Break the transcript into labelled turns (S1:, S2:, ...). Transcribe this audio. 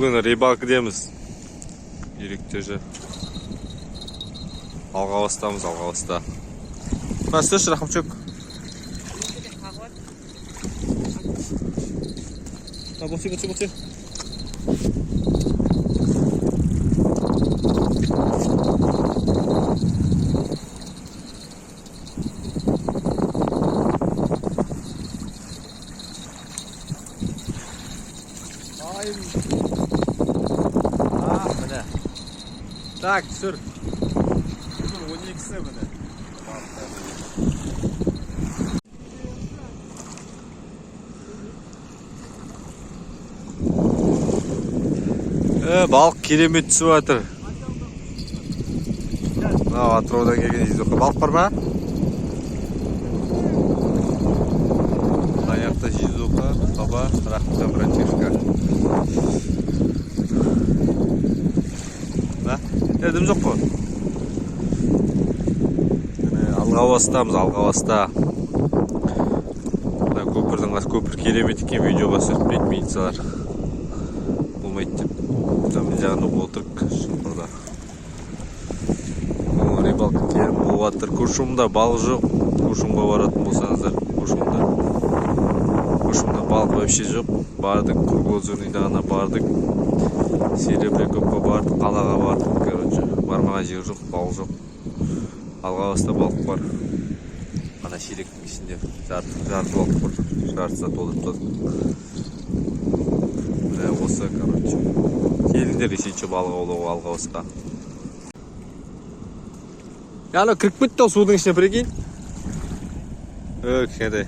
S1: Бүгін рыбалка дейміз. Үйректежі. Алға бастамыз, алға баста. Сөз Рахымчук. Боси. Міне. Так, түсір. Бүгін 12-сі міне. Балық керемет түсіп жатыр. Атыраудан келген Жизоқа. Балық бар ма? Аяқта Жизоқа, Қаба, Рахымжан братишка. Дым жоқ қой. Алға бастамыз, алға баста. Көпір керемет екен, видеоға түсіріп милициялар болмайды деп. Біз жағында отырық шықпырда. Рыбалка керім болып жатыр. Куршумда балық жоқ. Куршумға баратын болсаңыздар. Куршумда балық вообще жоқ. Бардық, круглозорныйда ғана бардық. Серебрякопқа бардық, қалаға бардық. Бармаған жер жоқ, балық жоқ. Алға баста балық бар. Ана ширектің ішінде жарты балық бар. Жартыса толып тұр. Осы, келіңдер есейші балық аулауға алға басқа. Кіріп кетті ол судың ішіне, прикинь. Кішкентай.